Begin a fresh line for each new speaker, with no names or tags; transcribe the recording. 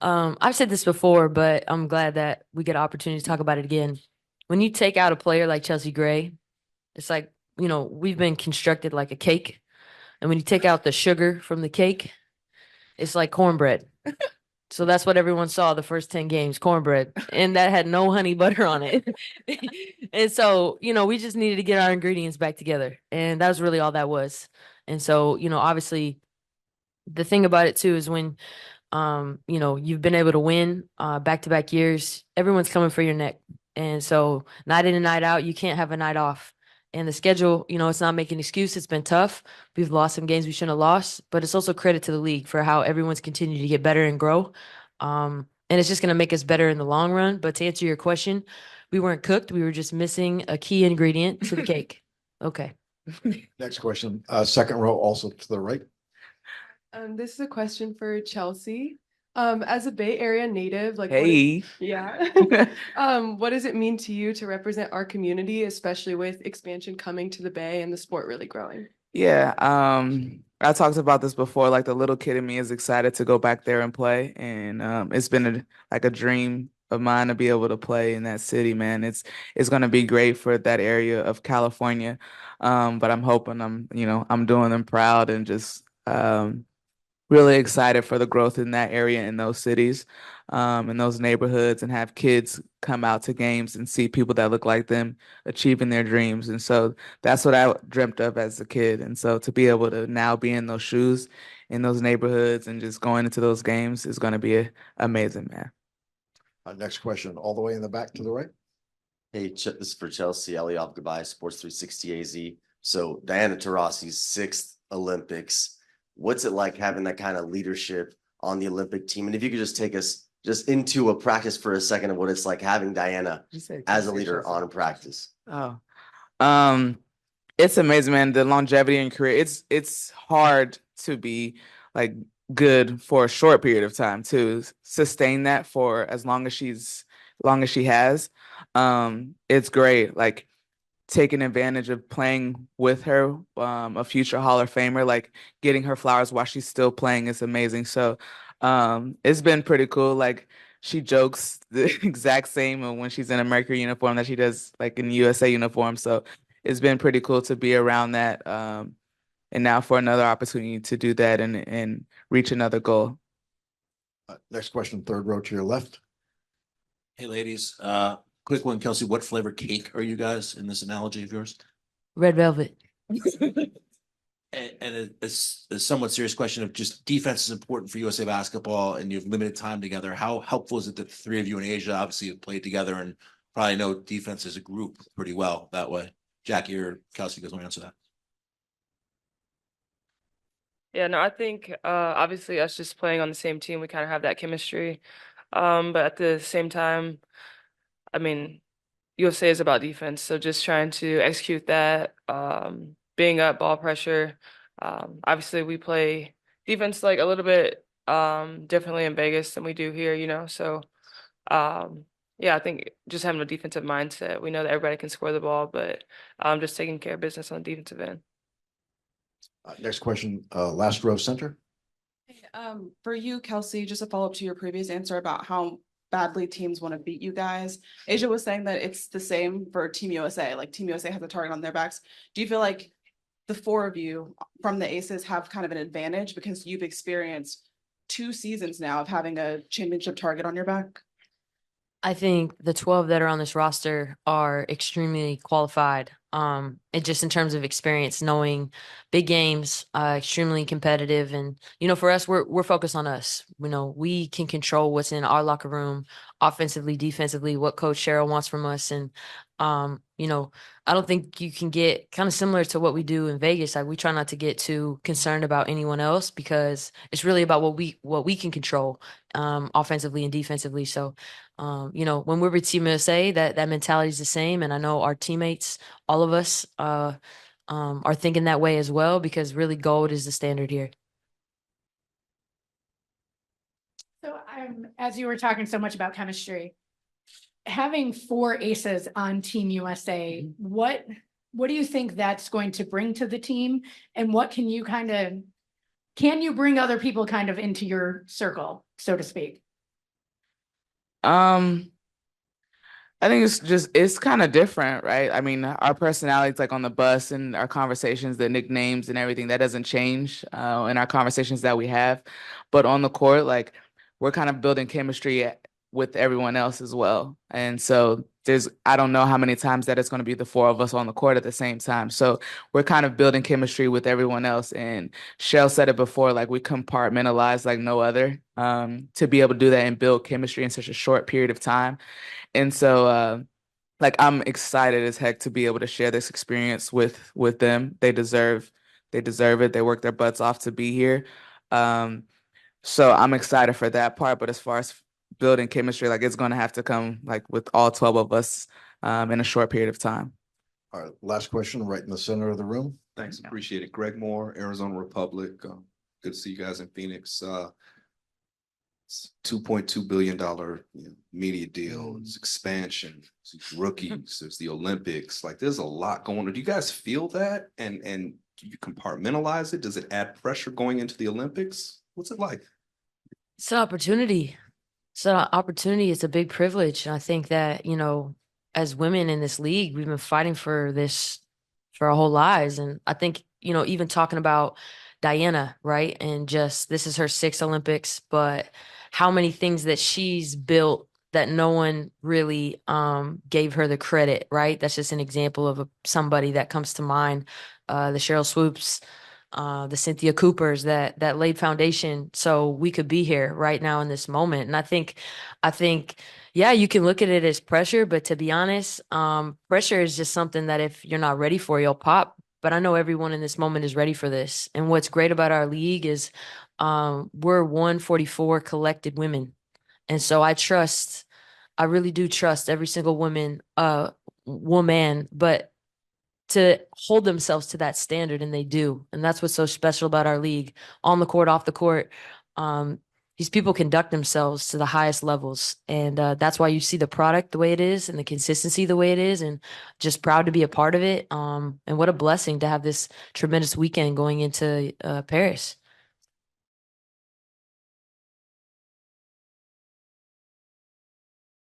I've said this before, but I'm glad that we get an opportunity to talk about it again. When you take out a player like Chelsea Gray, it's like, we've been constructed like a cake. And when you take out the sugar from the cake, it's like cornbread. So that's what everyone saw the first 10 games, cornbread. And that had no honey butter on it. And so, we just needed to get our ingredients back together. And that was really all that was. And so, obviously the thing about it too is when you've been able to win back to back years, everyone's coming for your neck. And so night in and night out, you can't have a night off. And the schedule, it's not making an excuse. It's been tough. We've lost some games we shouldn't have lost, but it's also credit to the league for how everyone's continued to get better and grow. And it's just going to make us better in the long run. But to answer your question, we weren't cooked. We were just missing a key ingredient to the cake. Okay.
Next question, second row, also to the right.
This is a question for Chelsea. As a Bay Area native, like
Hey.
what does it mean to you to represent our community, especially with expansion coming to the Bay and the sport really growing?
Yeah, I talked about this before. Like the little kid in me is excited to go back there and play, and it's been like a dream of mine to be able to play in that city, man. It's going to be great for that area of California, but I'm hoping I'm doing them proud and just really excited for the growth in that area, in those cities, in those neighborhoods, and have kids come out to games and see people that look like them achieving their dreams. And so that's what I dreamt of as a kid. And so to be able to now be in those shoes, in those neighborhoods, and just going into those games is going to be amazing, man.
Next question, all the way in the back to the right.
Hey, this is for Chelsea. Eliab Goodbye, Sports 360 AZ. So Diana Taurasi's sixth Olympics. What's it like having that kind of leadership on the Olympic team? And if you could just take us just into a practice for a second of what it's like having Diana as a leader on practice.
Oh, it's amazing, man. The longevity in career. It's hard to be like good for a short period of time to sustain that for as long as she has. It's great. Like taking advantage of playing with her, a future Hall of Famer, like getting her flowers while she's still playing is amazing. So it's been pretty cool. Like she jokes the exact same when she's in a Mercury uniform that she does like in the USA uniform. So it's been pretty cool to be around that. And now for another opportunity to do that and reach another goal.
Next question, third row to your left.
Hey, ladies. Quick one, Kelsey. What flavor cake are you guys in this analogy of yours?
Red velvet.
And it's a somewhat serious question of just defense is important for USA basketball, and you have limited time together. How helpful is it that the three of you in Asia obviously have played together and probably know defense as a group pretty well that way? Jackie or Kelsey, you guys want to answer that?
Yeah, no, I think obviously us just playing on the same team, we kind of have that chemistry. But at the same time, I mean, USA is about defense, so just trying to execute that, being up, ball pressure. Obviously, we play defense like a little bit differently in Vegas than we do here, So, yeah, I think just having a defensive mindset. We know that everybody can score the ball, but just taking care of business on the defensive end.
Next question, last row center.
For you, Kelsey, just a follow-up to your previous answer about how badly teams want to beat you guys. Asia was saying that it's the same for Team USA. Like Team USA has a target on their backs. Do you feel like the four of you from the Aces have kind of an advantage because you've experienced 2 seasons now of having a championship target on your back?
I think the 12 that are on this roster are extremely qualified. And just in terms of experience, knowing big games, extremely competitive. And, for us, we're focused on us. We can control what's in our locker room, offensively, defensively, what Coach Cheryl wants from us. And, I don't think you can get kind of similar to what we do in Vegas. Like we try not to get too concerned about anyone else because it's really about what we can control, offensively and defensively. So, when we're with Team USA, that mentality is the same. And I know our teammates, all of us, are thinking that way as well because really gold is the standard here.
So as you were talking so much about chemistry, having 4 aces on Team USA, what do you think that's going to bring to the team? And what can you bring other people kind of into your circle, so to speak?
Um, I think it's kind of different, right? I mean, our personalities, like on the bus and our conversations, the nicknames and everything, that doesn't change in our conversations that we have. But on the court, like we're kind of building chemistry with everyone else as well. And so I don't know how many times that it's going to be the four of us on the court at the same time. So we're kind of building chemistry with everyone else. And Shell said it before, like we compartmentalize like no other, to be able to do that and build chemistry in such a short period of time. And so like I'm excited as heck to be able to share this experience with them. They deserve it. They work their butts off to be here. Um, so I'm excited for that part. But as far as building chemistry, like it's gonna have to come like with all 12 of us in a short period of time.
All right, last question, right in the center of the room.
Thanks, appreciate it. Greg Moore, Arizona Republic. Good to see you guys in Phoenix. It's $2.2 billion media deal, it's expansion, it's rookies, there's the Olympics. Like there's a lot going on. Do you guys feel that? And do you compartmentalize it? Does it add pressure going into the Olympics? What's it like?
It's an opportunity. It's an opportunity. It's a big privilege. And I think that, as women in this league, we've been fighting for this for our whole lives. And I think, even talking about Diana, right? And just this is her sixth Olympics, but how many things that she's built that no one really gave her the credit, right? That's just an example of somebody that comes to mind. The Cheryl Swoops, the Cynthia Coopers that laid foundation so we could be here right now in this moment. And I think, yeah, you can look at it as pressure, but to be honest, pressure is just something that if you're not ready for, you'll pop. But I know everyone in this moment is ready for this. And what's great about our league is we're 144 collected women. And so I really do trust every single woman, but to hold themselves to that standard, and they do. And that's what's so special about our league. On the court, off the court, these people conduct themselves to the highest levels. And that's why you see the product the way it is and the consistency the way it is, and just proud to be a part of it. And what a blessing to have this tremendous weekend going into Paris.